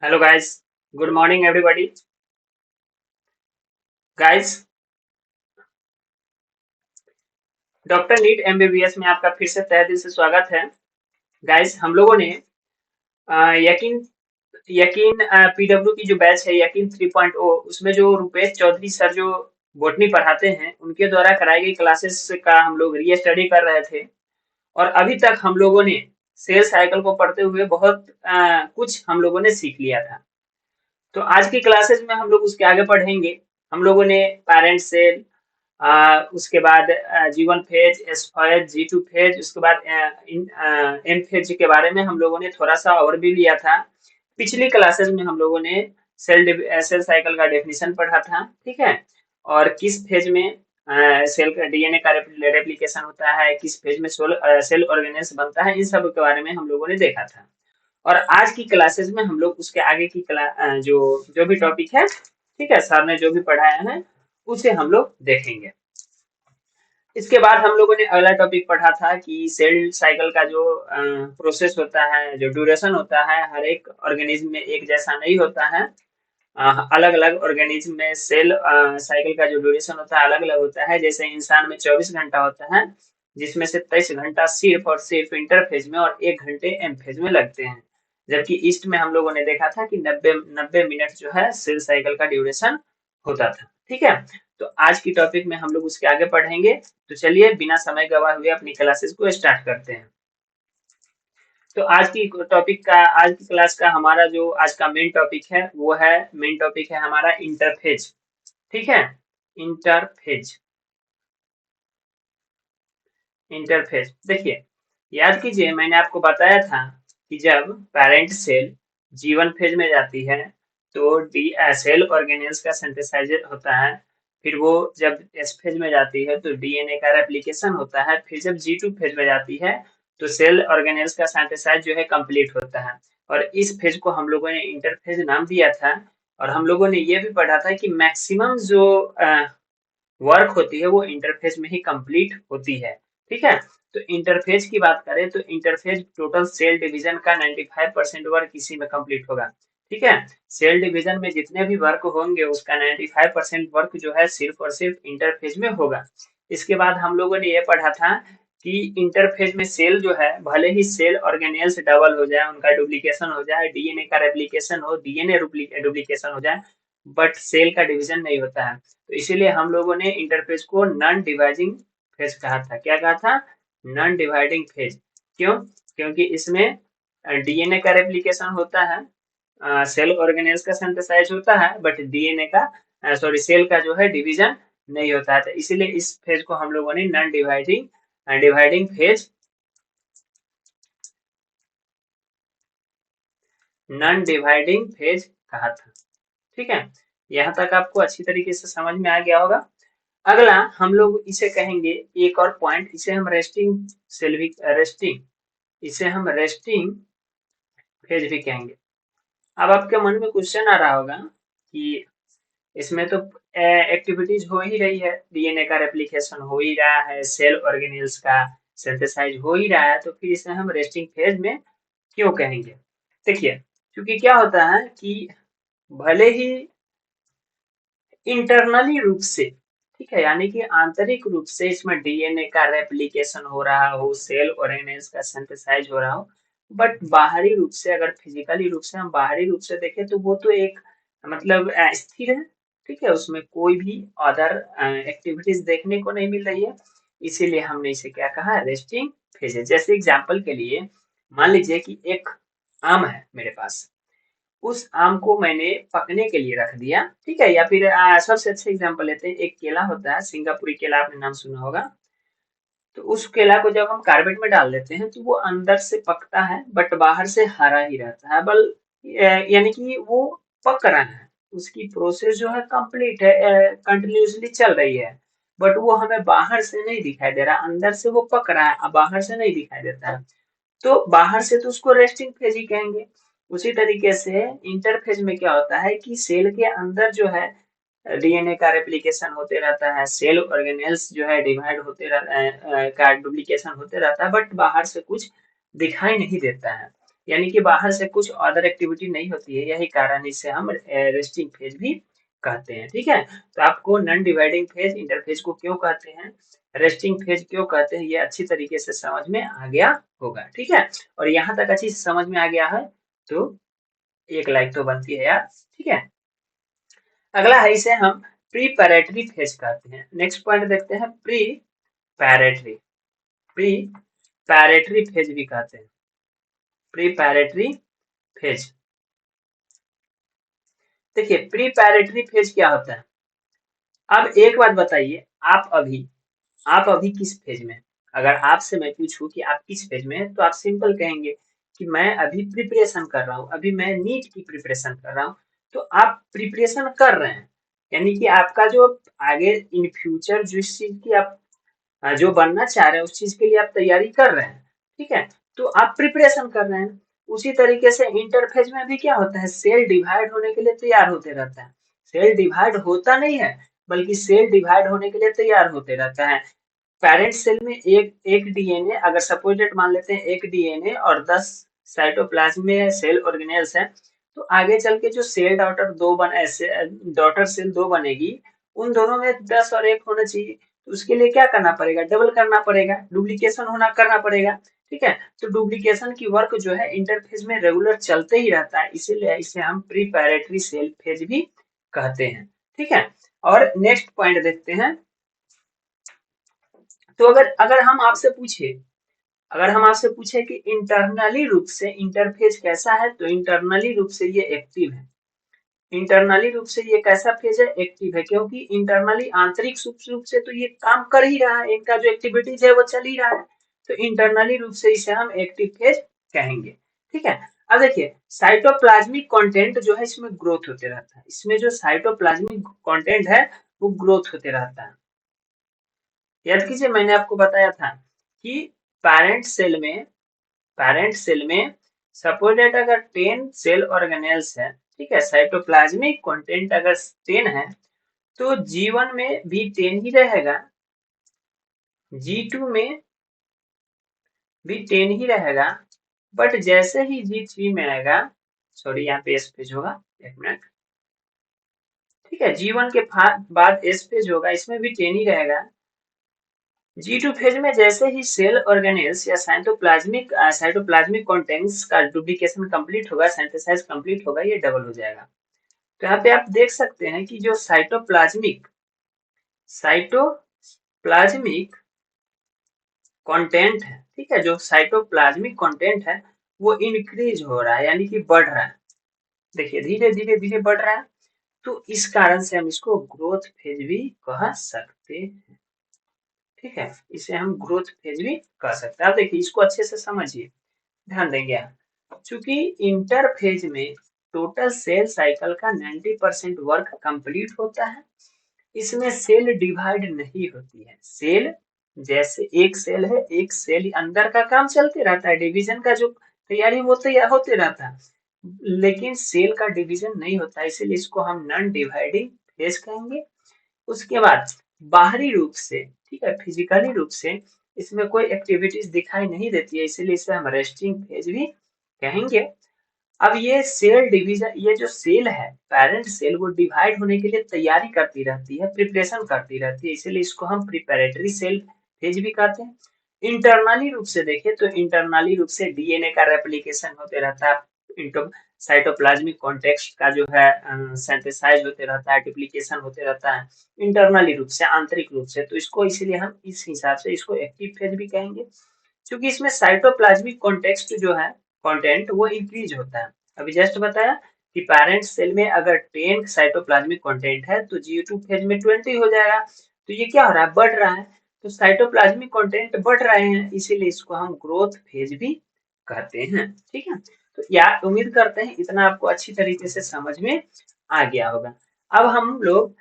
Hello guys, good morning everybody. Guys, doctor NEET MBBS में आपका फिर से तहे दिल से स्वागत है। गाइस, हम लोगों ने यकीन यकीन पीडब्ल्यू की जो बैच है यकीन 3.0 उसमें जो रुपेश चौधरी सर जो बॉटनी पढ़ाते हैं उनके द्वारा कराई गई क्लासेस का हम लोग री स्टडी कर रहे थे। और अभी तक हम लोगों ने सेल साइकिल को पढ़ते हुए बहुत कुछ हम लोगों ने सीख लिया था। तो आज की क्लासेस में हम लोग उसके आगे पढ़ेंगे। हम लोगों ने पेरेंट सेल, उसके बाद G1 phase, S phase, G2 phase, उसके बाद M फेज के बारे में हम लोगों ने थोड़ा सा ओवरव्यू लिया था। पिछली क्लासेस में हम लोगों ने सेल साइकिल का डेफिनेशन पढ़ा था, ठीक है। और किस फेज में सेल का डीएनए का रेप्लिकेशन होता है, किस फेज में सेल ऑर्गेनेल्स बनता है, इन सब के बारे में हम लोगों ने देखा था। और आज की क्लासेस में हम लोग उसके आगे की जो जो भी टॉपिक है, ठीक है, सर ने जो भी पढ़ाया है उसे हम लोग देखेंगे। इसके बाद हम लोगों ने अगला टॉपिक पढ़ा था कि सेल साइकिल का जो प्रोसेस होता है, जो ड्यूरेशन होता है, हर एक ऑर्गेनिज्म में एक जैसा नहीं होता है। अलग अलग ऑर्गेनिज्म में सेल साइकिल का जो ड्यूरेशन होता है अलग अलग होता है। जैसे इंसान में 24 घंटा होता है, जिसमें से 23 घंटा सिर्फ और सिर्फ इंटरफेज में और 1 घंटे एम फेज में लगते हैं। जबकि ईस्ट में हम लोगों ने देखा था कि 90 मिनट जो है सेल साइकिल का ड्यूरेशन होता था, ठीक है। तो आज की टॉपिक में हम लोग उसके आगे पढ़ेंगे। तो चलिए बिना समय गवाए हुए अपनी क्लासेस को स्टार्ट करते हैं। तो आज की क्लास का हमारा जो आज का मेन टॉपिक है हमारा इंटरफेज, ठीक है। इंटरफेज इंटरफेज देखिए, याद कीजिए मैंने आपको बताया था कि जब पेरेंट सेल G1 फेज में जाती है तो डी सेल ऑर्गेनेल्स का सिंथेसाइज होता है। फिर वो जब एस फेज में जाती है तो डीएनए का रेप्लिकेशन होता है। फिर जब G2 फेज में जाती है तो सेल ऑर्गेनेल्स का सिंथेसाइज जो है कंप्लीट होता है। और इस फेज को हम लोगों ने इंटरफेज नाम दिया था। और हम लोगों ने ये भी पढ़ा था कि मैक्सिमम जो वर्क होती है वो इंटरफेस में ही कंप्लीट होती है, ठीक है। तो इंटरफेस की बात करें तो इंटरफेस टोटल सेल डिवीजन का 95% वर्क इसी में कंप्लीट होगा, ठीक है। सेल डिवीजन में जितने भी वर्क होंगे उसका 95% वर्क जो है सिर्फ और सिर्फ इंटरफेज में होगा। इसके बाद हम लोगों ने ये पढ़ा था कि इंटरफेज में सेल जो है भले ही सेल ऑर्गेनेल्स डबल हो जाए, उनका डुप्लीकेशन हो जाए, डीएनए का रेप्लिकेशन हो, डीएनए डुप्लीकेशन हो जाए, बट सेल का डिवीजन नहीं होता है। तो इसीलिए हम लोगों ने इंटरफेस को नॉन डिवाइडिंग फेज कहा था। क्या कहा था? Non dividing phase. क्यों? क्योंकि इसमें डीएनए का रेप्लिकेशन होता है, सेल ऑर्गेनेल्स का सिंथेसाइज होता है, बट डीएनए का सॉरी सेल का जो है डिवीजन नहीं होता है। तो इसीलिए इस फेज को हम लोगों ने non dividing dividing phase non dividing phase कहा था, ठीक है। यहाँ तक आपको अच्छी तरीके से समझ में आ गया होगा। अगला हम लोग इसे कहेंगे, एक और पॉइंट, इसे हम रेस्टिंग फेज भी कहेंगे। अब आपके मन में क्वेश्चन आ रहा होगा कि इसमें तो एक्टिविटीज हो ही रही है, डीएनए का रेप्लिकेशन हो ही रहा है, सेल ऑर्गेनेल्स का सिंथेसाइज हो ही रहा है, तो फिर इसे हम रेस्टिंग फेज में क्यों कहेंगे? देखिए, क्योंकि क्या होता है कि भले ही इंटरनली रूप से, ठीक है, यानी कि आंतरिक रूप से इसमें डीएनए का रेप्लिकेशन हो रहा हो, सेल ऑर्गेनेल्स का सिंथेसाइज हो रहा हो, बट बाहरी रूप से, अगर फिजिकली रूप से हम बाहरी रूप से देखें तो वो तो एक मतलब स्थिर है, ठीक है, उसमें कोई भी अदर एक्टिविटीज देखने को नहीं मिल रही है। इसीलिए हमने इसे क्या कहा? रेस्टिंग फेज है। जैसे एग्जांपल के लिए मान लीजिए कि एक आम है मेरे पास, उस आम को मैंने पकने के लिए रख दिया, ठीक है। या फिर सबसे अच्छा एग्जांपल लेते हैं, एक केला होता है, सिंगापुरी केला, आपने नाम सुना होगा। तो उस केला को जब हम कार्बेट में डाल देते हैं तो वो अंदर से पकता है बट बाहर से हरा ही रहता है। यानी कि वो पक रहा है, उसकी प्रोसेस जो है कंप्लीट है, कंटिन्यूअसली चल रही है, बट वो हमें बाहर से नहीं दिखाई दे रहा, अंदर से वो पक रहा है, अब बाहर से नहीं दिखाई देता है। तो बाहर से तो उसको रेस्टिंग फेज ही कहेंगे। उसी तरीके से इंटरफेज में क्या होता है कि सेल के अंदर जो है डीएनए का रेप्लिकेशन होते रहता है, सेल ऑर्गेनेल्स जो है डिवाइड होते रहता है, का डुप्लीकेशन होते रहता है, बट बाहर से कुछ दिखाई नहीं देता है। यानी कि बाहर से कुछ अदर एक्टिविटी नहीं होती है, यही कारण इसे हम रेस्टिंग फेज भी कहते हैं। ठीक है, तो आपको नॉन डिवाइडिंग फेज इंटरफेज को क्यों कहते हैं, रेस्टिंग फेज क्यों कहते हैं, ये अच्छी तरीके से समझ में आ गया होगा। ठीक है, और यहाँ तक अच्छी से समझ में आ गया है तो एक लाइक तो बनती है यार। ठीक है, अगला है इसे हम प्रीपैरेटरी फेज कहते हैं। नेक्स्ट पॉइंट देखते हैं, प्रीपैरेटरी। प्रीपैरेटरी फेज भी कहते हैं, प्रीपैरेटरी फेज। देखिए प्रीपैरेटरी फेज क्या होता है। अब एक बात बताइए, आप अभी किस फेज में हैं? अगर आपसे मैं पूछूं कि आप किस फेज में हैं, तो आप सिंपल कहेंगे कि मैं अभी प्रिपरेशन कर रहा हूँ, अभी मैं नीट की प्रिपरेशन कर रहा हूँ। तो आप प्रिपरेशन कर रहे हैं, यानी कि आपका जो आगे इन फ्यूचर जिस चीज की आप जो बनना चाह रहे हैं उस चीज के लिए आप तैयारी कर रहे हैं। ठीक है, तो आप प्रिपरेशन कर रहे हैं। उसी तरीके से इंटरफेज में भी क्या होता है, सेल डिवाइड होने के लिए तैयार होते रहता है। सेल डिवाइड होता नहीं है, बल्कि सेल डिवाइड होने के लिए तैयार होते रहता है। पेरेंट सेल में एक एक डीएनए, अगर सपोज डेट मान लेते हैं एक डीएनए और 10 साइटोप्लाज्म में सेल ऑर्गेनेल्स है, तो आगे चल के जो सेल डॉटर सेल दो बनेगी, उन दोनों में 10 और 1 होना चाहिए। तो उसके लिए क्या करना पड़ेगा, डबल करना पड़ेगा, डुप्लीकेशन होना करना पड़ेगा। ठीक है, तो डुप्लीकेशन की वर्क जो है इंटरफेज में रेगुलर चलते ही रहता है, इसीलिए इसे हम प्रीपैरेटरी सेल फेज भी कहते हैं। ठीक है, और नेक्स्ट पॉइंट देखते हैं। तो अगर अगर हम आपसे पूछे कि इंटरनली रूप से इंटरफेज कैसा है, तो इंटरनली रूप से ये एक्टिव है। इंटरनली रूप से ये कैसा फेज है, एक्टिव है, क्योंकि इंटरनली आंतरिक रूप से तो ये काम कर ही रहा है, इनका जो एक्टिविटीज है वो चल ही रहा है। तो इंटरनली रूप से इसे हम एक्टिव फेज कहेंगे। ठीक है, अब देखिए साइटोप्लाज्मिक कंटेंट जो है इसमें ग्रोथ होते रहता है, इसमें जो साइटोप्लाज्मिक कंटेंट है वो ग्रोथ होते रहता है। याद कीजिए मैंने आपको बताया था कि पेरेंट सेल में पेरेंट सेल में सपोज दैट अगर 10 सेल ऑर्गेनेल्स है, ठीक है, साइटोप्लाज्मिक कंटेंट अगर 10 है, तो G1 में भी 10 ही रहेगा, G2 में भी 10 ही रहेगा, बट जैसे ही G3 में आएगा, सॉरी यहाँ पे एस पेज होगा, एक मिनट। ठीक है, G1 के बाद एस पेज होगा, इसमें भी 10 ही रहेगा। G2 फेज में जैसे ही सेल ऑर्गेनेल्स या साइटोप्लाज्मिक कंटेंट्स का डुप्लीकेशन कंप्लीट होगा, सिंथेसाइज कंप्लीट होगा, ये डबल हो जाएगा। तो यहाँ पे आप देख सकते हैं कि जो साइटोप्लाज्मिक कंटेंट है, ठीक है, जो साइटोप्लाज्मिक कंटेंट है वो इंक्रीज हो रहा है, यानी कि बढ़ रहा है। देखिए धीरे धीरे धीरे बढ़ रहा है, तो इस कारण से हम इसको ग्रोथ फेज भी कह सकते हैं। ठीक है, इसे हम ग्रोथ फेज भी कह सकते हैं। आप देखिए इसको अच्छे से समझिए, ध्यान देंगे आप। चूंकि इंटरफेज में टोटल सेल साइकिल का 90% वर्क कंप्लीट होता है, इसमें सेल डिवाइड नहीं होती है। सेल जैसे एक सेल है, एक सेल अंदर का काम चलते रहता है, डिवीजन का जो तैयारी वो तैयार होते रहता है, लेकिन सेल का डिवीजन नहीं होता, इसीलिए इसको हम नॉन डिवाइडिंग फेज कहेंगे। उसके बाद बाहरी रूप से, ठीक है, फिजिकली रूप से इसमें कोई एक्टिविटीज दिखाई नहीं देती है, इसीलिए इसे हम रेस्टिंग फेज भी कहेंगे। अब ये सेल डिवीजन, ये जो सेल है पेरेंट सेल, वो डिवाइड होने के लिए तैयारी करती रहती है, प्रिपरेशन करती रहती है, इसीलिए इसको हम प्रिपेरेटरी सेल फेज भी कहते हैं। इंटरनली रूप से देखें तो इंटरनली रूप से डीएनए का रेप्लिकेशन होते रहता है, इंटो साइटोप्लाज्मिक कॉन्टेक्स्ट का जो है सिंथेसाइज होते रहता है, डुप्लीकेशन होते रहता है इंटरनली रूप से, आंतरिक रूप से। तो इसको इसीलिए हम इस हिसाब से इसको एक्टिव फेज भी कहेंगे, क्योंकि इसमें साइटोप्लाज्मिक कॉन्टेक्स्ट जो है कंटेंट वो इंक्रीज होता है। अभी जस्ट बताया कि पेरेंट सेल में अगर 10 साइटोप्लाज्मिक कंटेंट है तो G2 फेज में 20 हो जाएगा। तो ये क्या हो रहा है, बढ़ रहा है, तो साइटोप्लाज्मिक कंटेंट बढ़ रहे हैं, इसीलिए इसको हम ग्रोथ फेज भी कहते हैं। ठीक है, तो यार उम्मीद करते हैं इतना आपको अच्छी तरीके से समझ में आ गया होगा। अब हम लोग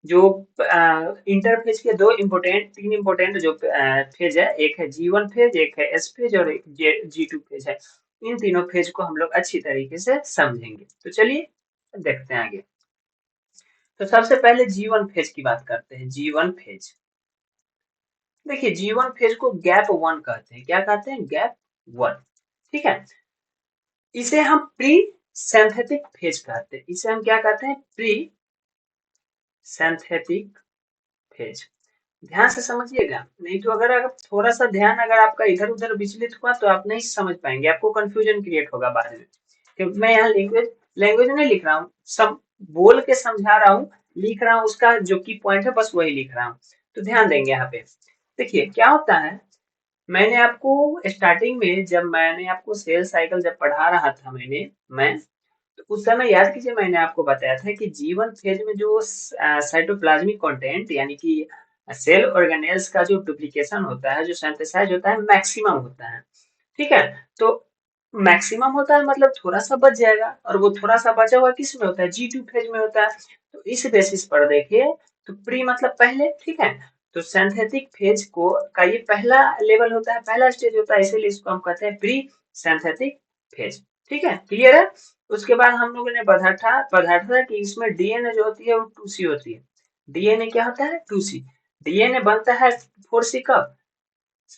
जो इंटरफेज के तीन इंपोर्टेंट जो फेज है, एक है G1 फेज, एक है एस फेज और एक G2 फेज है। इन तीनों फेज को हम लोग अच्छी तरीके से समझेंगे। तो चलिए देखते हैं आगे। तो सबसे पहले G1 फेज की बात करते हैं। G1 फेज, देखिए G1 फेज को गैप 1 कहते हैं। क्या कहते हैं, गैप 1। ठीक है, इसे हम प्री सिंथेटिक फेज कहते हैं। इसे हम क्या कहते हैं? Pre synthetic phase. ध्यान से समझिएगा, नहीं तो अगर थोड़ा सा ध्यान अगर आपका इधर उधर विचलित हुआ तो आप नहीं समझ पाएंगे, आपको कंफ्यूजन क्रिएट होगा बाद में। क्योंकि मैं यहाँ लैंग्वेज लैंग्वेज नहीं लिख रहा हूँ, सब बोल के समझा रहा हूँ, लिख रहा हूँ उसका जो की पॉइंट है बस वही लिख रहा हूँ। तो ध्यान देंगे यहाँ पे। देखिए क्या होता है, मैंने आपको स्टार्टिंग में जब मैंने आपको सेल साइकिल जब पढ़ा रहा था मैं तो उस समय याद कीजिए मैंने आपको बताया था कि जीवन फेज में जो साइटोप्लाज्मिक कंटेंट यानी कि सेल ऑर्गेनेल्स का जो डुप्लीकेशन होता है, जो सिंथेसाइज होता है, मैक्सिमम होता है। ठीक है, तो मैक्सिमम होता है मतलब थोड़ा सा बच जाएगा, और वो थोड़ा सा बचा हुआ किस में होता है? G2 फेज में होता है। तो इस बेसिस पर देखिए, तो प्री मतलब पहले, ठीक है, तो सिंथेटिक फेज को का ये पहला लेवल होता है, पहला स्टेज होता है, इसीलिए इसको हम कहते हैं प्री सिंथेटिक फेज। ठीक है, क्लियर है? उसके बाद हम लोगों ने पढ़ा था कि इसमें डीएनए जो होती है वो 2C होती है। डीएनए क्या होता है? 2C। डीएनए बनता है 4C कब?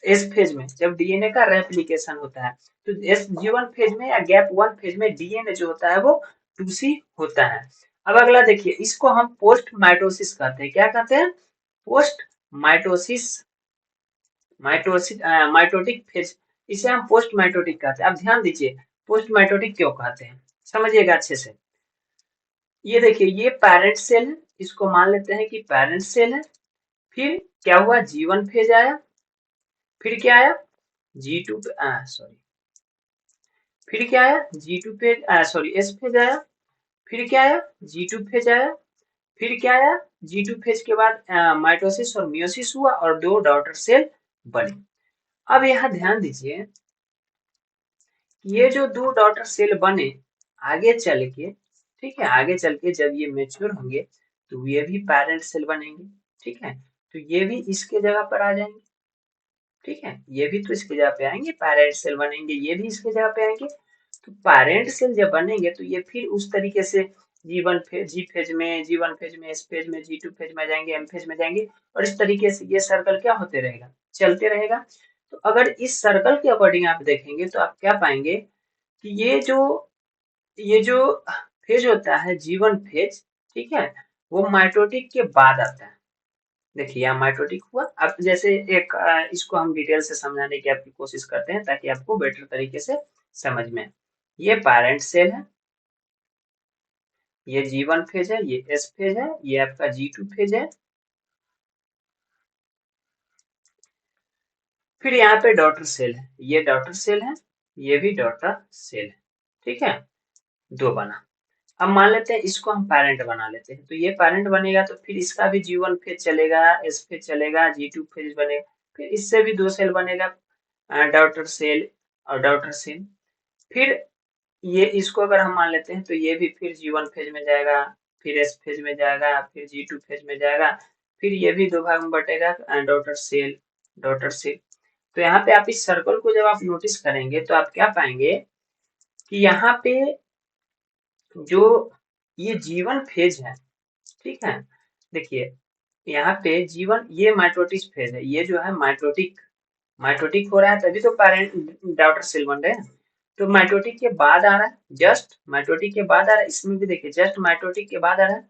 एस फेज में, जब डीएनए का रेप्लिकेशन होता है। तो एस G1 फेज में या गैप 1 फेज में डीएनए जो होता है वो 2C होता है। अब अगला देखिए, इसको हम पोस्ट माइटोसिस कहते हैं। क्या कहते हैं? Post mitosis. माइटोटिक फेज, इसे हम पोस्ट माइटोटिक कहते हैं। अब ध्यान दीजिए, पोस्ट माइटोटिक क्यों कहते हैं, समझिएगा अच्छे से। ये देखिए, ये पेरेंट सेल है, इसको मान लेते हैं कि पेरेंट सेल है। फिर क्या हुआ? G1 फेज आया। फिर क्या आया? G2 सॉरी, फिर क्या आया? G2 phase, sorry S phase आया। फिर क्या आया? G2 फेज आया। फिर क्या आया? G2 फेज के बाद माइटोसिस और मियोसिस हुआ और दो डॉटर सेल बने। अब यहाँ ध्यान दीजिए, ये जो दो डॉटर सेल बने, आगे चल के, ठीक है, आगे चल के जब ये मेच्योर होंगे तो ये भी पेरेंट सेल बनेंगे। ठीक है, तो ये भी इसके जगह पर आ जाएंगे। ठीक है, ये भी तो इसकी जगह पे आएंगे, पेरेंट सेल बनेंगे, ये भी इसके जगह पे आएंगे। तो पेरेंट सेल जब बनेंगे तो ये फिर उस तरीके से G1 फेज, जी फेज में, G1 फेज में, एस फेज में, G2 फेज में जाएंगे, एम फेज में जाएंगे, और इस तरीके से ये सर्कल क्या होते रहेगा? चलते रहेगा। तो अगर इस सर्कल के अकॉर्डिंग आप देखेंगे तो आप क्या पाएंगे कि ये जो फेज होता है G1 फेज, ठीक है, वो माइटोटिक के बाद आता है। देखिए यहाँ माइटोटिक हुआ। अब जैसे एक इसको हम डिटेल से समझाने की आपकी कोशिश करते हैं ताकि आपको बेटर तरीके से समझ में आए। ये पेरेंट सेल है, ये G1 फेज है, ये एस फेज है, ये आपका G2 फेज है। फिर यहाँ पे डॉटर सेल है, ये डॉटर सेल है, ये भी डॉटर सेल है। ठीक है, दो बना। अब मान लेते हैं इसको हम पेरेंट बना लेते हैं, तो ये पेरेंट बनेगा तो फिर इसका भी G1 फेज चलेगा, एस फेज चलेगा, G2 फेज बनेगा, फिर इससे भी दो सेल बनेगा, डॉटर सेल और डॉटर सेल। फिर ये इसको अगर हम मान लेते हैं तो ये भी फिर G1 फेज में जाएगा, फिर एस फेज में जाएगा, फिर G2 फेज में जाएगा, फिर ये भी दो भाग में बटेगा, डॉटर सेल, डॉटर सेल। तो यहाँ पे आप इस सर्कल को जब आप नोटिस करेंगे तो आप क्या पाएंगे कि यहाँ पे जो ये G1 फेज है, ठीक है, देखिए यहाँ पे G1, ये माइटोटिक फेज है, ये जो है माइटोटिक, माइटोटिक हो रहा है तभी तो पेरेंट डॉटर सेल बन रहे हैं। तो माइटोटिक के बाद आ रहा है, जस्ट माइटोटिक के बाद आ रहा है, इसमें भी देखिए जस्ट माइटोटिक के बाद आ रहा है।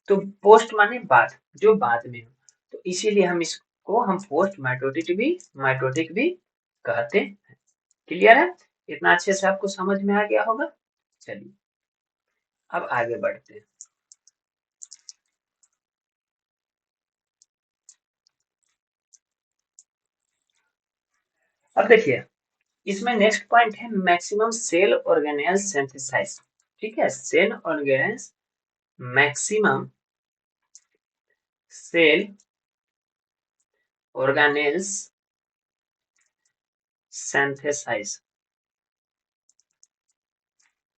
तो पोस्ट माने बाद, जो बाद में हो, तो इसीलिए हम इसको हम पोस्ट माइटोटिक भी कहते हैं। क्लियर है? इतना अच्छे से आपको समझ में आ गया होगा। चलिए अब आगे बढ़ते हैं। अब देखिए, इसमें नेक्स्ट पॉइंट है मैक्सिमम सेल ऑर्गेनेल सिंथेसाइज। ठीक है, cell organelle maximum cell organelles synthesize.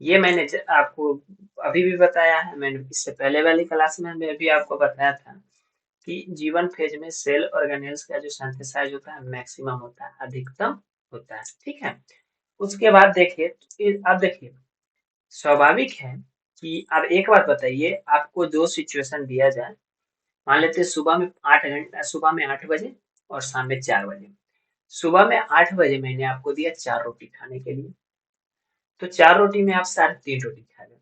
ये मैंने आपको अभी भी बताया है, मैंने इससे पहले वाली क्लास में मैं भी आपको बताया था कि G1 फेज में सेल ऑर्गेनेल्स का जो सिंथेसाइज होता है मैक्सिमम होता है, अधिकतम होता है। ठीक है, उसके बाद देखिए, अब देखिए स्वाभाविक है कि अब एक बात बताइए, आपको दो सिचुएशन दिया जाए, मान लेते हैं सुबह में 8 घंटे, सुबह में 8 बजे और शाम में 4 बजे। सुबह में 8 बजे मैंने आपको दिया 4 रोटी खाने के लिए, तो 4 रोटी में आप 3.5 रोटी खा गए।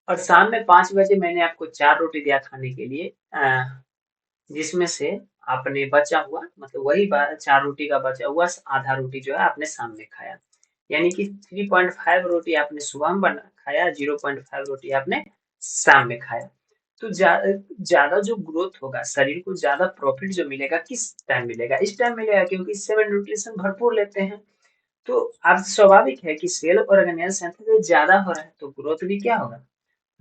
और शाम में 5 बजे मैंने आपको 4 रोटी दिया खाने के लिए, जिसमें से आपने बचा हुआ मतलब वही 4 रोटी का बचा हुआ आधा रोटी जो है आपने शाम में खाया। यानी कि 3.5 रोटी आपने सुबह में बना खाया, 0.5 रोटी आपने शाम में खाया। तो ज्यादा जो ग्रोथ होगा, शरीर को ज्यादा प्रॉफिट जो मिलेगा किस टाइम मिलेगा? इस टाइम मिलेगा, क्योंकि इस समय न्यूट्रिशन भरपूर लेते हैं। तो अब स्वाभाविक है कि सेल ऑर्गेनेल सिंथेसिस ज्यादा हो रहा है तो ग्रोथ भी क्या होगा?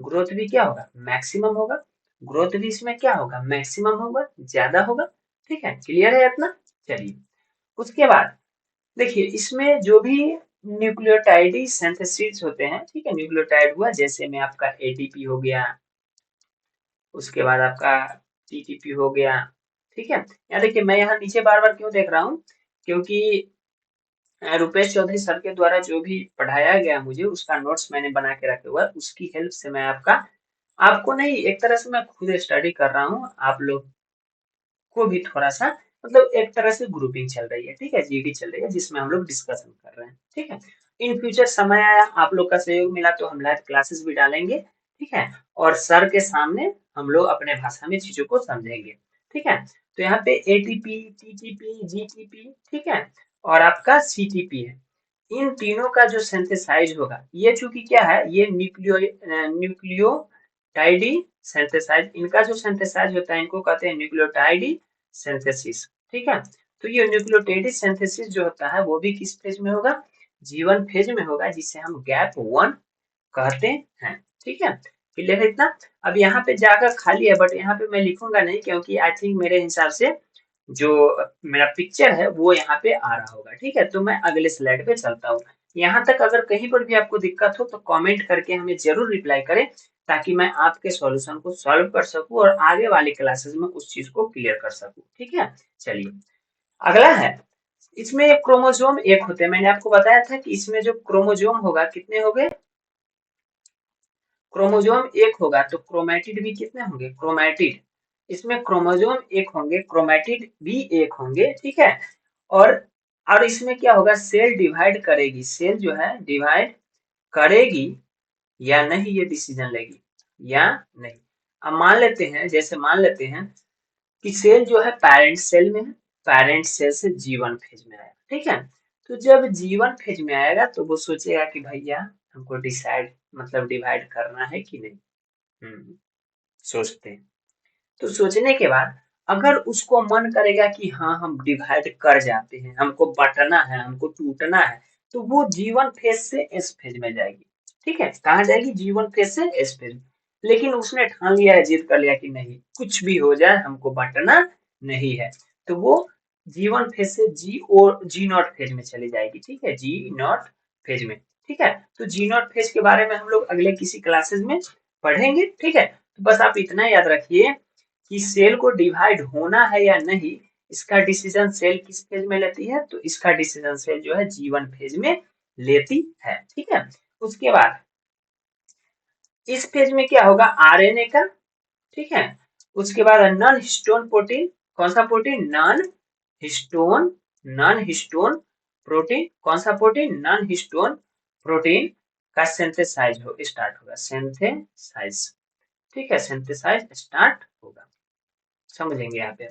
ग्रोथ भी क्या होगा? मैक्सिमम होगा। ग्रोथ भी इसमें क्या होगा? मैक्सिमम होगा, ज्यादा होगा। ठीक है, क्लियर है इतना? चलिए, उसके बाद देखिए इसमें जो भी न्यूक्लियोटाइड सिंथेसिस होते हैं, ठीक है, न्यूक्लियोटाइड हुआ जैसे में आपका एटीपी हो गया, उसके बाद आपका टीटीपी हो गया। ठीक है, यहाँ देखिए मैं यहाँ नीचे बार बार क्यों देख रहा हूँ, क्योंकि रुपेश चौधरी सर के द्वारा जो भी पढ़ाया गया मुझे उसका नोट्स मैंने बना के रखे हुआ है, उसकी हेल्प से मैं आपको नहीं, एक तरह से मैं खुद स्टडी कर रहा हूँ, आप लोग को भी थोड़ा सा मतलब एक तरह से ग्रुपिंग चल रही है, ठीक है, जीडी चल रही है जिसमें हम लोग डिस्कशन कर रहे हैं। ठीक है, इन फ्यूचर समय आया, आप लोग का सहयोग मिला तो हम लाइव क्लासेस भी डालेंगे। ठीक है, और सर के सामने हम लोग अपने भाषा में चीजों को समझेंगे। ठीक है, तो यहाँ पे एटीपी, टीटीपी, जीटीपी, ठीक है, और आपका सीटीपी है। इन तीनों का जो सिंथेसाइज होगा, ये चूंकि क्या है, ये न्यूक्लियोटाइडी सिंथेसाइज, इनका जो सिंथेसाइज होता है इनको कहते हैं न्यूक्लियोटाइडी सिंथेसिस। ठीक है, तो ये न्यूक्लियोटाइडी सिंथेसिस जो होता है वो भी किस फेज में होगा? जीवन फेज में होगा, जिसे हम गैप 1 कहते हैं। ठीक है, क्लियर है इतना? अब यहाँ पे जगह खाली है, बट यहाँ पे मैं लिखूंगा नहीं, क्योंकि आई थिंक मेरे हिसाब से जो मेरा पिक्चर है वो यहाँ पे आ रहा होगा। ठीक है, तो मैं अगले स्लाइड पे चलता हूँ। यहाँ तक अगर कहीं पर भी आपको दिक्कत हो तो कमेंट करके हमें जरूर रिप्लाई करें, ताकि मैं आपके सॉल्यूशन को सॉल्व कर सकूं और आगे वाली क्लासेस में उस चीज को क्लियर कर सकूं। ठीक है, चलिए अगला है, इसमें एक क्रोमोसोम एक होते हैं, मैंने आपको बताया था कि इसमें जो क्रोमोसोम होगा कितने हो गए? क्रोमोसोम एक होगा तो क्रोमैटिड भी कितने होंगे? क्रोमैटिड, इसमें क्रोमोसोम एक होंगे, क्रोमैटिड भी एक होंगे। ठीक है, और इसमें क्या होगा? सेल डिवाइड करेगी, सेल जो है डिवाइड करेगी या नहीं ये डिसीजन लेगी या नहीं। अब मान लेते हैं, जैसे मान लेते हैं कि सेल जो है पेरेंट सेल में है, पेरेंट सेल से जीवन फेज में आएगा। ठीक है, तो जब जीवन फेज में आएगा तो वो सोचेगा कि भैया हमको डिसाइड मतलब डिवाइड करना है कि नहीं। सोचते हैं, तो सोचने के बाद अगर उसको मन करेगा कि हाँ हम डिवाइड कर जाते हैं, हमको बंटना है, हमको टूटना है, तो वो जीवन फेज से एस फेज में जाएगी। ठीक है, कहाँ जाएगी? जीवन फेज से एस फेज। लेकिन उसने ठान लिया है, जिद कर लिया कि नहीं कुछ भी हो जाए हमको बंटना नहीं है, तो वो जीवन फेज से जी और जी नॉट फेज में चली जाएगी। ठीक है, जी नॉट फेज में। ठीक है, तो जी नॉट फेज के बारे में हम लोग अगले किसी क्लासेस में पढ़ेंगे। ठीक है, तो बस आप इतना याद रखिए कि सेल को डिवाइड होना है या नहीं, इसका डिसीजन सेल किस फेज में लेती है? तो इसका डिसीजन सेल जो है जीवन फेज में लेती है। ठीक है, उसके बाद इस फेज में क्या होगा? आरएनए का, ठीक है, उसके बाद नॉन हिस्टोन प्रोटीन, कौन सा प्रोटीन? नॉन हिस्टोन प्रोटीन, कौन सा प्रोटीन? नॉन हिस्टोन प्रोटीन का सिंथेसाइज हो स्टार्ट होगा, सिंथेसाइज। ठीक है, सिंथेसाइज स्टार्ट होगा, समझेंगे यहाँ पे।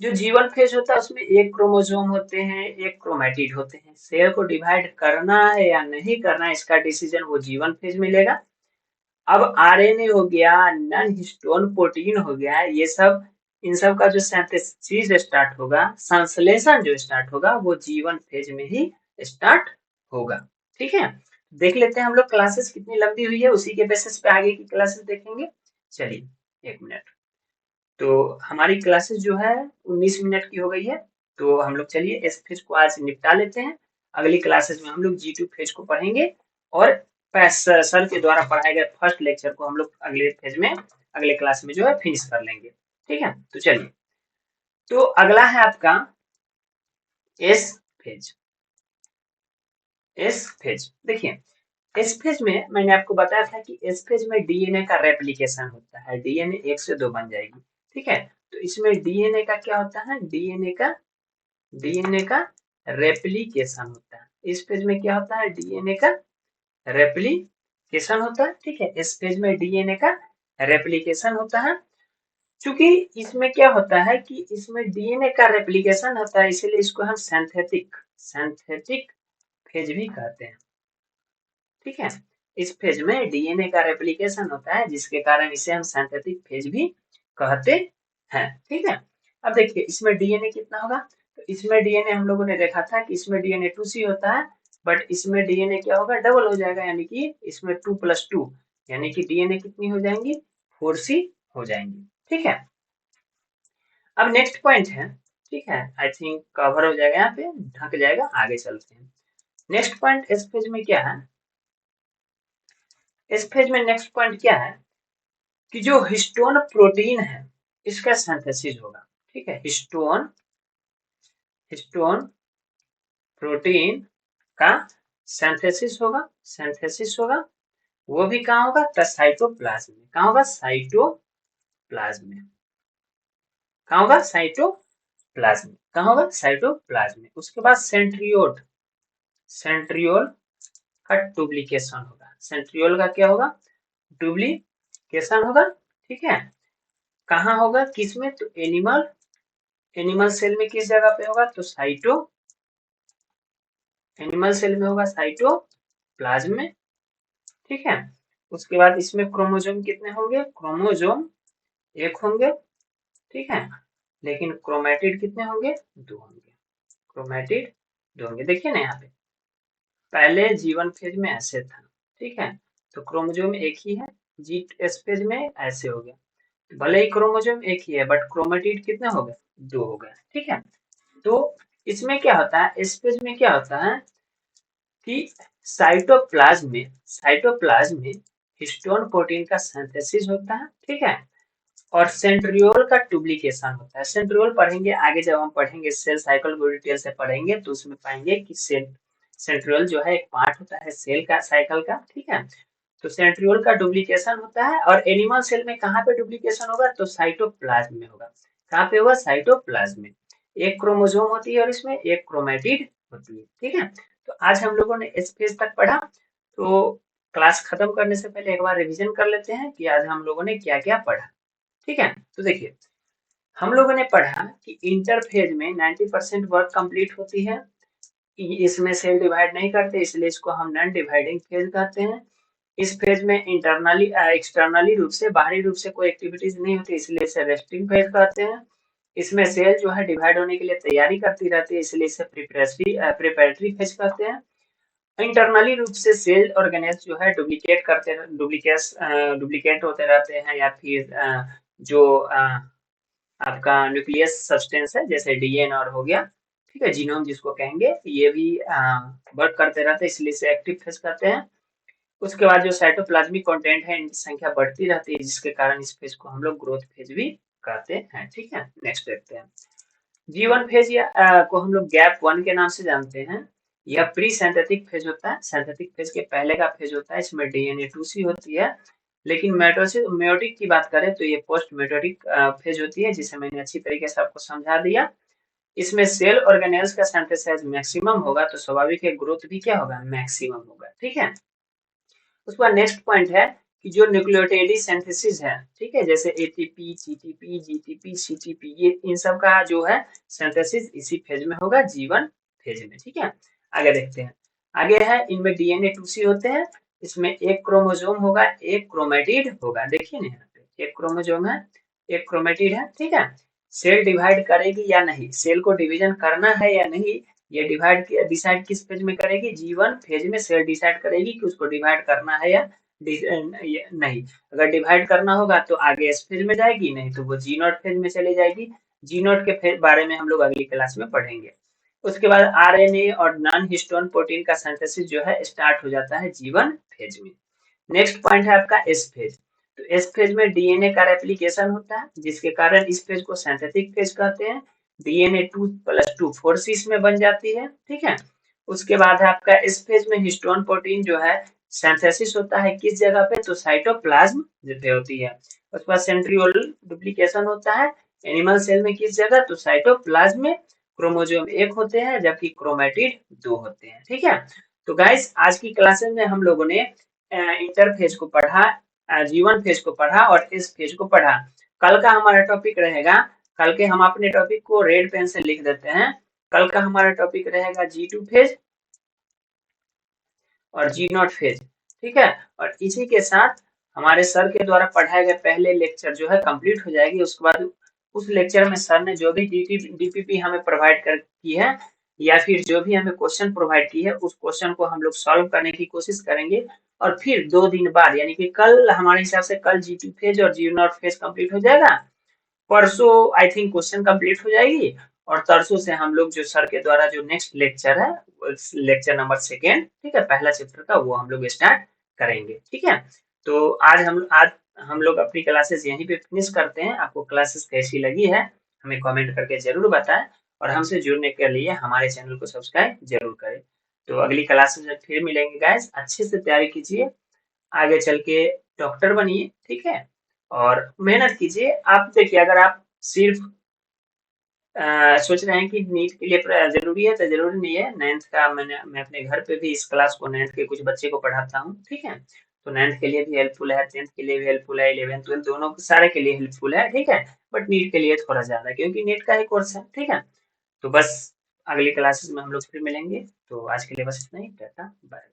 जो जीवन फेज होता है उसमें एक क्रोमोसोम होते हैं, एक क्रोमैटिड होते हैं। सेल को डिवाइड करना है या नहीं करना है इसका डिसीजन वो जीवन फेज में लेगा। अब आरएनए हो गया, नॉन हिस्टोन प्रोटीन हो गया, ये सब इन सब का जो सिंथेसिस स्टार्ट होगा, संश्लेषण जो स्टार्ट होगा वो जीवन फेज में ही स्टार्ट होगा। ठीक है, देख लेते हैं हम लोग क्लासेस कितनी लंबी हुई है, उसी के बेसिस पे आगे की क्लासेस देखेंगे। चलिए 1 मिनट, तो हमारी क्लासेस जो है 19 मिनट की हो गई है, तो हम लोग चलिए इस फेज को आज निपटा लेते हैं। अगली क्लासेस में हम लोग जी टू फेज को पढ़ेंगे और सर के द्वारा पढ़ाए गए फर्स्ट लेक्चर को हम लोग अगले फेज में अगले क्लास में जो है फिनिश कर लेंगे। ठीक है, तो चलिए, तो अगला है आपका एस फेज। एस फेज देखिए, एस फेज में मैंने आपको बताया था कि एस फेज में डीएनए का रेप्लिकेशन होता है, डीएनए 1 से 2 बन जाएगी। ठीक है, तो इसमें डीएनए का क्या होता है? डीएनए का रेप्लिकेशन होता है। इस फेज में क्या होता है, डीएनए का रेप्लिकेशन होता है। ठीक है, इस फेज में डीएनए का रेप्लिकेशन होता है। चूंकि इसमें क्या होता है कि इसमें डीएनए का रेप्लिकेशन होता है, इसीलिए इसको हम सिंथेटिक फेज भी कहते हैं। ठीक है, इस फेज में डीएनए का रेप्लिकेशन होता है, जिसके कारण इसे हम सिंथेटिक फेज भी कहते हैं। ठीक है, अब देखिए इसमें डीएनए कितना होगा, तो इसमें डीएनए हम लोगों ने देखा था कि इसमें डीएनए 2C होता है, बट इसमें डीएनए क्या होगा, डबल हो जाएगा, यानी कि इसमें 2+2, यानी कि डीएनए कितनी हो जाएंगी, 4C हो जाएंगी। ठीक है, अब नेक्स्ट पॉइंट है, ठीक है, आई थिंक कवर हो जाएगा, यहाँ पे ढक जाएगा, आगे चलते हैं। नेक्स्ट पॉइंट इस पेज में क्या है, इस पेज में नेक्स्ट पॉइंट क्या है कि जो हिस्टोन प्रोटीन है इसका सिंथेसिस होगा। ठीक है, हिस्टोन प्रोटीन का सिंथेसिस होगा, वो भी कहाँ होगा, तो साइटोप्लाज्म में। कहाँ होगा, साइटोप्लाज्म में। कहाँ होगा, साइटोप्लाज्म में। कहाँ होगा, साइटोप्लाज्म में। उसके बाद सेंट्रियोल का डुप्लीकेशन होगा। सेंट्रियोल का क्या होगा, डुप्लीकेशन होगा। ठीक है, कहाँ होगा, किस में, तो एनिमल सेल में किस जगह पे होगा, तो एनिमल सेल में होगा, साइटोप्लाज्म में। ठीक है, उसके बाद इसमें क्रोमोसोम कितने होंगे, क्रोमोसोम 1 होंगे। ठीक है, लेकिन क्रोमेटिड कितने होंगे, 2 होंगे। क्रोमेटिड 2 होंगे। देखिए ना यहाँ पे पहले जीवन फेज में ऐसे था। ठीक है, तो क्रोमोसोम 1 ही है, जी एस फेज में ऐसे हो गया। भले ही क्रोमोसोम 1 ही है, बट क्रोमेटिड कितने हो गए, 2 हो गए। ठीक है, तो इसमें क्या होता है, इस पेज में क्या होता है कि साइटोप्लाज्म में हिस्टोन प्रोटीन का सिंथेसिस होता है। ठीक है, और सेंट्रियोल का डुप्लीकेशन होता है। सेंट्रियोल पढ़ेंगे आगे, जब हम पढ़ेंगे सेल साइकिल को डिटेल से पढ़ेंगे, तो उसमें पाएंगे कि सेंट्रियोल जो है एक पार्ट होता है सेल का साइकिल का। ठीक है, तो सेंट्रियोल का डुप्लीकेशन होता है, और एनिमल सेल में कहाँ पे डुप्लीकेशन होगा, तो साइटोप्लाज्म में होगा। कहाँ पे होगा, साइटोप्लाज्म में। एक क्रोमोसोम होती है और इसमें एक क्रोमेटिड होती है। ठीक है, तो आज हम लोगों ने इस पेज तक पढ़ा। तो क्लास खत्म करने से पहले एक बार रिवीजन कर लेते हैं कि आज हम लोगों ने क्या क्या पढ़ा। ठीक है, तो देखिए हम लोगों ने पढ़ा कि इंटरफेज में 90% वर्क कंप्लीट होती है, इसमें सेल डिवाइड नहीं करते, इसलिए इसको हम नॉन डिवाइडिंग फेज कहते हैं। इस फेज में इंटरनली एक्सटर्नली रूप से, बाहरी रूप से कोई एक्टिविटीज नहीं होती, इसलिए इसे रेस्टिंग फेज कहते हैं। इसमें सेल जो है डिवाइड होने के लिए तैयारी करती रहती है, इसलिए इसे प्रिपरेटरी फेज कहते हैं। इंटरनली रूप से सेल ऑर्गेनेल्स जो है डुप्लीकेट होते रहते हैं, या फिर जो आपका न्यूक्लियस सब्सटेंस है, जैसे डीएनए हो गया, ठीक है, जीनोम जिसको कहेंगे, ये भी वर्क करते रहते हैं, इसलिए इसे एक्टिव फेज कहते हैं। उसके बाद जो साइटोप्लाज्मिक कंटेंट है, इनकी संख्या बढ़ती रहती है, जिसके कारण इस फेज को हम लोग ग्रोथ फेज भी कहते हैं। ठीक है, नेक्स्ट देखते हैं। G1 फेज या को हम लोग गैप 1 के नाम से जानते हैं। यह प्री सिंथेटिक फेज होता है। सिंथेटिक फेज के पहले का फेज होता है, इसमें डीएनए 2C होती है। लेकिन मेयोटिक की बात करें तो ये पोस्ट मेयोटिक फेज होती है, जिसे मैंने अच्छी तरीके से आपको समझा दिया। इसमें सेल ऑर्गेनेल्स का सिंथेसाइज मैक्सिमम होगा, तो स्वाभाविक है ग्रोथ भी क्या होगा, मैक्सिमम होगा। ठीक है, उसके बाद नेक्स्ट पॉइंट है कि जो न्यूक्लियोटाइड सिंथेसिस है, ठीक है, जैसे एटीपी, जीटीपी, जीटीपी, सीटीपी, ये इन सब का जो है सिंथेसिस इसी फेज में होगा, G1 फेज में। ठीक है, आगे देखते हैं। आगे है, इनमें डीएनए 2C होते हैं, इसमें एक क्रोमोसोम होगा, एक क्रोमेटिड होगा। देखिए ना यहाँ पे एक क्रोमोसोम है, एक क्रोमेटिड है। ठीक है, सेल डिवाइड करेगी या नहीं, सेल को डिवीजन करना है या नहीं, ये डिसाइड किस फेज में करेगी, G1 फेज में सेल डिसाइड करेगी कि उसको डिवाइड करना है या नहीं। अगर डिवाइड करना होगा तो आगे एस फेज में जाएगी, नहीं तो वो G0 फेज में चले जाएगी। G0 के बारे में हम लोग अगली क्लास में पढ़ेंगे। उसके बाद आरएनए और नॉन हिस्टोन प्रोटीन का सिंथेसिस जो है स्टार्ट हो जाता है G1 फेज में। नेक्स्ट पॉइंट है आपका एस फेज। तो एस फेज में डीएनए का रेप्लिकेशन होता है, जिसके कारण इस फेज को सिंथेटिक फेज कहते हैं। डीएनए 2+2 4 शीट में बन जाती है। ठीक है, उसके बाद है आपका इस फेज में हिस्टोन प्रोटीन जो है सिंथेसिस होता है, किस जगह पे, तो साइटोप्लाज्म पे होती है। उसके बाद सेंट्रियोल डुप्लीकेशन होता है एनिमल सेल में, किस जगह, तो साइटोप्लाज्म में। क्रोमोजोम 1 होते हैं जबकि क्रोमेटिड 2 होते हैं। ठीक है, तो गाइस आज की क्लासेस में हम लोगों ने इंटरफेज को पढ़ा, G1 फेज को पढ़ा और एस फेज को पढ़ा। कल का हमारा टॉपिक रहेगा, कल के हम अपने टॉपिक को रेड पेन से लिख देते हैं। कल का हमारा टॉपिक रहेगा G2 फेज और G0 फेज। ठीक है, और इसी के साथ हमारे सर के द्वारा पढ़ाए गए पहले लेक्चर जो है कंप्लीट हो जाएगी। उसके बाद उस लेक्चर में सर ने जो भी डीपीपी हमें प्रोवाइड कर की है या फिर जो भी हमें क्वेश्चन प्रोवाइड की है उस क्वेश्चन को हम लोग सॉल्व करने की कोशिश करेंगे। और फिर 2 दिन बाद यानी कि कल हमारे हिसाब से कल G2 फेज और G0 फेज कंप्लीट हो जाएगा। परसों आई थिंक क्वेश्चन कंप्लीट हो जाएगी और तरसों से हम लोग जो सर के द्वारा जो नेक्स्ट लेक्चर है, लेक्चर नंबर 2, ठीक है, पहला चैप्टर का, वो हम लोग स्टार्ट करेंगे। ठीक है, तो आज हम लोग अपनी क्लासेस यहीं पे फिनिश करते हैं। आपको क्लासेस कैसी लगी है हमें कमेंट करके जरूर बताएं और हमसे जुड़ने के लिए हमारे चैनल को सब्सक्राइब जरूर करें। तो अगली क्लासेस में फिर मिलेंगे गाइस, अच्छे से तैयारी कीजिए, आगे चल के डॉक्टर बनिए। ठीक है, और मेहनत कीजिए। आप देखिए, अगर आप सिर्फ सोच रहे हैं कि नीट के लिए जरूरी है तो जरूरी नहीं है। 9th का मैं अपने घर पे भी इस क्लास को 9th के कुछ बच्चे को पढ़ाता हूँ। ठीक है, तो 9th के लिए भी हेल्पफुल है, 10th के लिए भी हेल्पफुल है, 11th 12th दोनों सारे के लिए हेल्पफुल है। ठीक है, बट नीट के लिए थोड़ा ज्यादा क्योंकि नीट का ही कोर्स है। ठीक है, तो बस अगली क्लासेस में हम लोग फिर मिलेंगे। तो आज के लिए बस इतना ही, टाटा बाय।